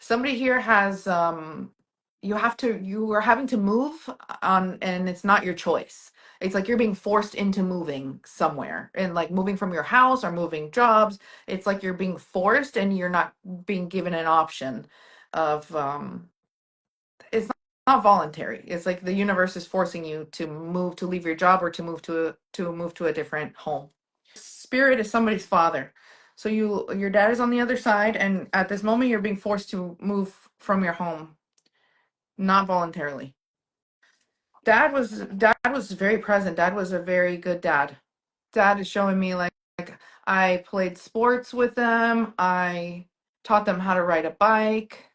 somebody here has you are having to move on, and it's not your choice. It's like you're being forced into moving somewhere, and like moving from your house or moving jobs. It's like you're being forced and you're not being given an option of it's not voluntary. It's like the universe is forcing you to move, to leave your job, or to move to a different home. Spirit is somebody's father. So your dad is on the other side, and at this moment you're being forced to move from your home, not voluntarily. Dad was very present. Dad was a very good dad. Dad is showing me like I played sports with them. I taught them how to ride a bike.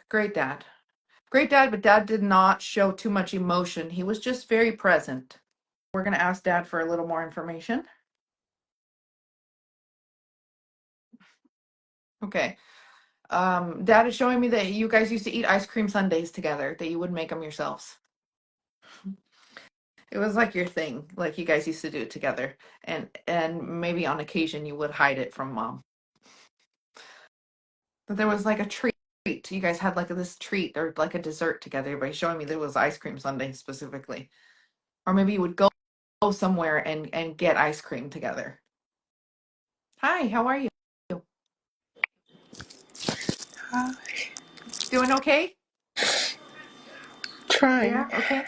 Great dad. Great dad, but dad did not show too much emotion. He was just very present. We're going to ask dad for a little more information. Okay. Dad is showing me that you guys used to eat ice cream sundaes together, that you would make them yourselves. It was like your thing, like you guys used to do it together, and maybe on occasion you would hide it from mom. But there was like a treat. You guys had like this treat or like a dessert together by showing me there was ice cream sundae specifically. Or maybe you would go somewhere and get ice cream together. Hi, how are you? Uh, Doing okay? Trying. Yeah, okay.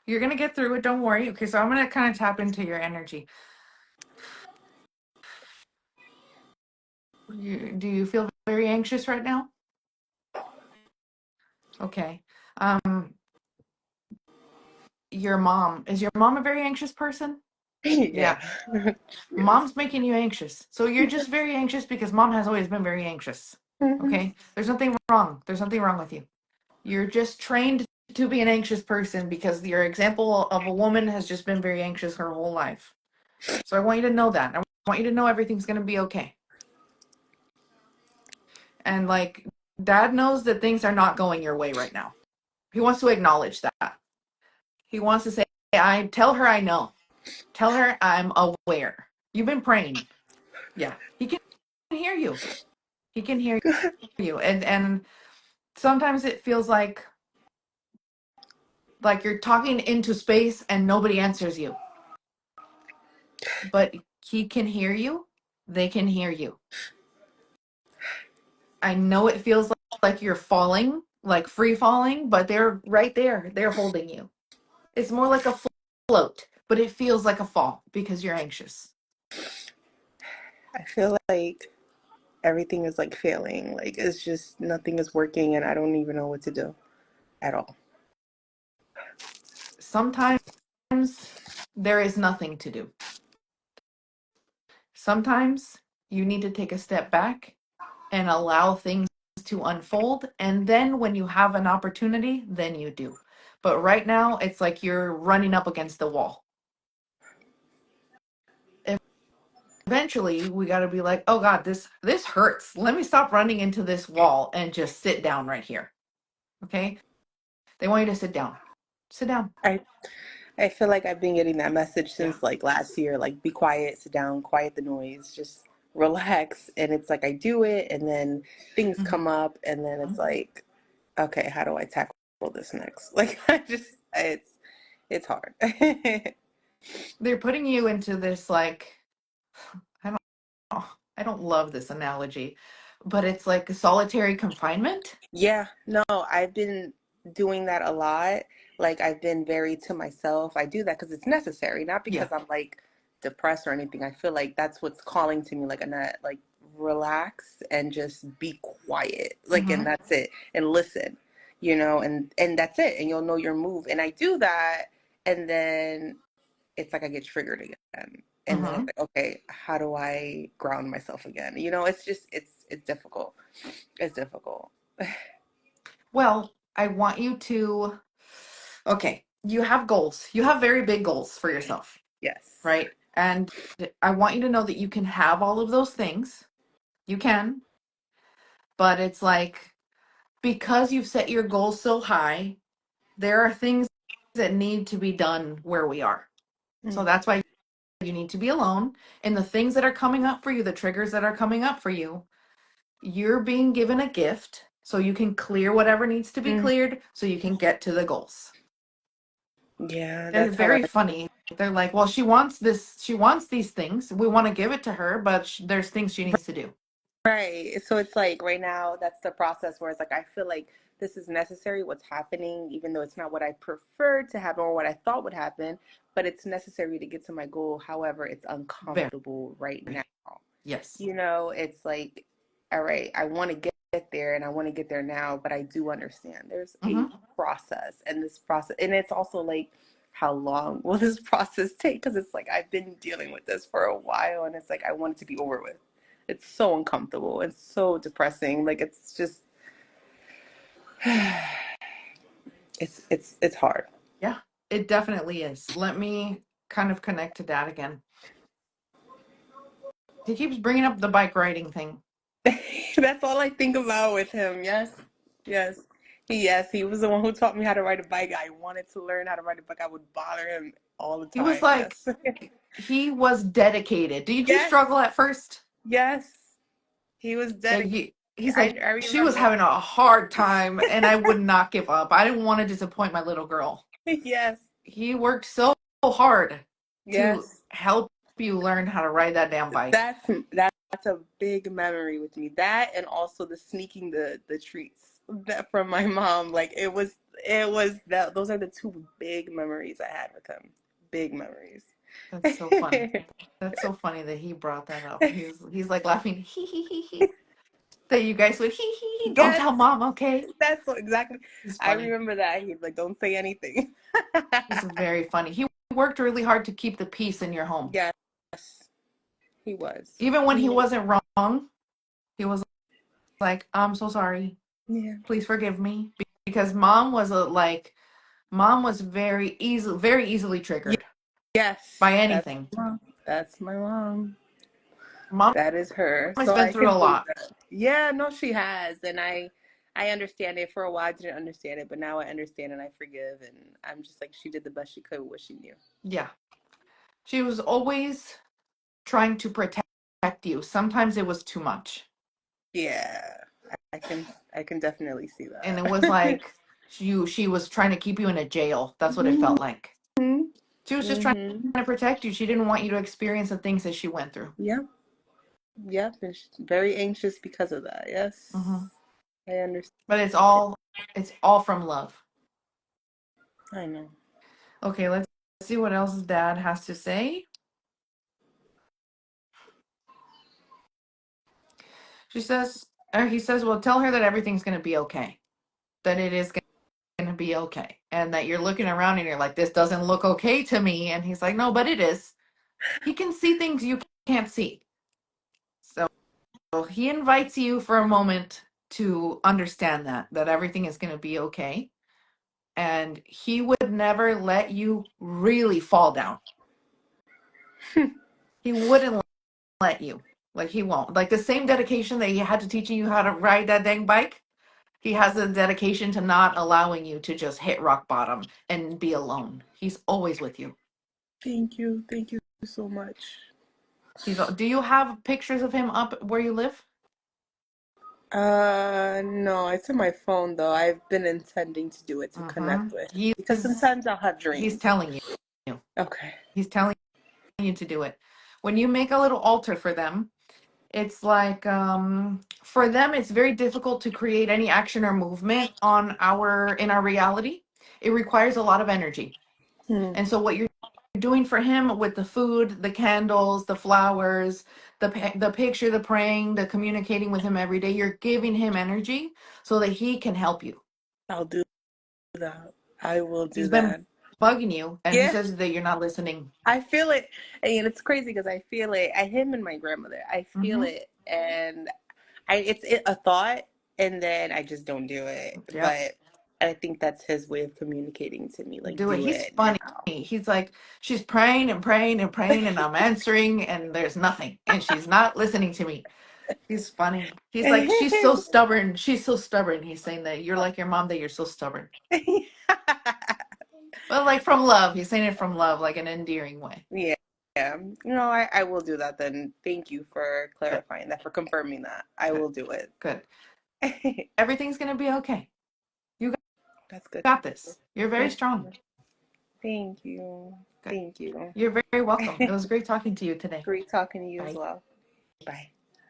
You're gonna get through it, don't worry. Okay, so I'm gonna kind of tap into your energy. Do you feel very anxious right now? Okay. Um, your mom a very anxious person? Yeah. Yeah. Yes. Mom's making you anxious. So you're just very anxious because mom has always been very anxious. Hmm. Okay? There's nothing wrong. There's nothing wrong with you. You're just trained to be an anxious person because your example of a woman has just been very anxious her whole life. So I want you to know that. I want you to know everything's going to be okay. And like dad knows that things are not going your way right now. He wants to acknowledge that. He wants to say, I tell her I know. Tell her I'm aware. You've been praying. Yeah. He can hear you. He can hear you. And sometimes it feels like you're talking into space and nobody answers you. But he can hear you. They can hear you. I know it feels like you're falling, like free falling, but they're right there. They're holding you. It's more like a float, but it feels like a fall because you're anxious. I feel like everything is like failing. Like it's just nothing is working and I don't even know what to do at all. Sometimes there is nothing to do. Sometimes you need to take a step back and allow things to unfold. And then when you have an opportunity, then you do. But right now, it's like you're running up against the wall. Eventually, we got to be like, oh God, this hurts. Let me stop running into this wall and just sit down right here. Okay? They want you to sit down. Sit down. I I feel like I've been getting that message Yeah. since like last year, like be quiet, sit down, quiet the noise, just relax. And it's like I do it and then things Mhm. come up and then it's like, okay, how do I tackle this next? Like I just it's hard. They're putting you into this like I don't I don't love this analogy, but it's like a solitary confinement. Yeah, no, I've been doing that a lot. Like I've been very to myself. I do that because it's necessary, not Yeah. because I'm like depressed or anything. I feel like that's what's calling to me, like Annette, like relax and just be quiet. Like and Mm-hmm. that's it. And listen, and that's it. And you'll know your move. And I do that and then it's like I get triggered again. And then it's Mm-hmm. like, okay, how do I ground myself again? It's just it's difficult. It's difficult. Well, I want you to, okay, you have goals. You have very big goals for yourself, Yes. right? And I want you to know that you can have all of those things. You can, but it's like because you've set your goals so high, there are things that need to be done where we are. So Mm. that's why you need to be alone. And the things that are coming up for you, the triggers that are coming up for you, you're being given a gift so you can clear whatever needs to be Mhm. cleared so you can get to the goals. Yeah, They're that's how I very funny. They're like, well, she wants this, she wants these things. We want to give it to her, but there's things she needs to do. right. So it's like right now, that's the process where it's like I feel like this is necessary, what's happening, even though it's not what I preferred to happen or what I thought would happen, but it's necessary to get to my goal. However, it's Very. uncomfortable right now. Yes. It's like, all right, I want to get there and I want to get there now, but I do understand there's a Mm-hmm. process, and this process, and it's also like, how long will this process take? Because it's like I've been dealing with this for a while, and it's like I want it to be over with. It's so uncomfortable. It's so depressing. Like it's just, it's hard. Yeah, it definitely is. Let me kind of connect to that again. He keeps bringing up the bike riding thing. That's all I think about with him. Yes, yes, he was the one who taught me how to ride a bike. I wanted to learn how to ride a bike. I would bother him all the He was time. like, Yes, he was dedicated. Did you yes, struggle at first? yes. He was Yeah, dedicated. he's like, I she was remember. having a hard time and I would not give up. I didn't want to disappoint my little girl. Yes, He worked so hard to yes. help you learn how to ride that damn bike. That's a big memory with me. That and also the sneaking the treats that from my mom. Like it was that those are the two big memories I had with him. Big memories. That's so funny. That's so funny that he brought that up. He's like laughing, hee hee hee hee. That you guys would hee hee hee. Don't Yes, tell mom, okay? that's so exactly. He's I funny. remember that. He's like, don't say anything. He's very funny. He worked really hard to keep the peace in your home. Yes, he was. Even when he He wasn't wrong, he was like, I'm so sorry. Yeah. Please forgive me. Because mom was mom was very easily triggered Yes, by that's anything. my mom. That's my mom. Mom That is her. has So been I through can a believe lot. that. Yeah, no, she has. And I understand it. For a while I didn't understand it, but now I understand and I forgive, and I'm just like she did the best she could with what she knew. Yeah. She was always trying to protect you. Sometimes it was too much. Yeah. I can I can definitely see And it that. was like she was trying to keep you in a jail. That's what it Mhm. felt like. She was just trying Mhm. to protect you. She didn't want you to experience the things that she went through. Yeah. Yeah. And she's very anxious because of that. Yes. Hmm. I understand. But it's all from love. I know. Okay, let's see what else dad has to say. She says, or he says, well, tell her that everything's going to be okay. That it is going to be okay. And that you're looking around and you're like, this doesn't look okay to me. And he's like, no, but it is. He can see things you can't see. So he invites you for a moment to understand that everything is going to be okay. And he would never let you really fall down. He wouldn't let you. Like he won't. Like the same dedication that he had to teaching you how to ride that dang bike, he has a dedication to not allowing you to just hit rock bottom and be alone. He's always with you. Thank you. Thank you so much. Do you have pictures of him up where you live? No, it's in my phone though. I've been intending to do it to Mm-hmm. connect with because He's sometimes I'll have he's dreams. telling you. Okay. He's telling you to do it. When you make a little altar for them, it's like for them it's very difficult to create any action or movement in our reality. It requires a lot of energy. Hmm. And so what you're doing for him with the food, the candles, the flowers, the picture, the praying, the communicating with him every day, you're giving him energy so that he can help you. I'll do that. I will do He's been that. bugging you and he Yeah, says that you're not listening. I feel it. And it's crazy because I feel it. Him and my grandmother. I feel Mhm. it, and a thought, and then I just don't do it. Yep. But I think that's his way of communicating to me. Like, Do it. do He's it funny. now. He's like, she's praying and praying and praying, and I'm answering, and there's nothing. And she's not listening to me. He's funny. He's like, she's so stubborn. She's so stubborn. He's saying that you're like your mom, that you're so stubborn. But like from love. He's saying it from love, like an endearing way. Yeah. Yeah, no, I will do that then. Thank you for Good, clarifying that, for confirming that. I good, will do it. good. Everything's gonna be okay. You That's good to got hear. this. You're very Thank strong. you. Thank you. Good. Thank you. You're very welcome. It was great talking to you today. Great talking to you as Bye. well. Bye.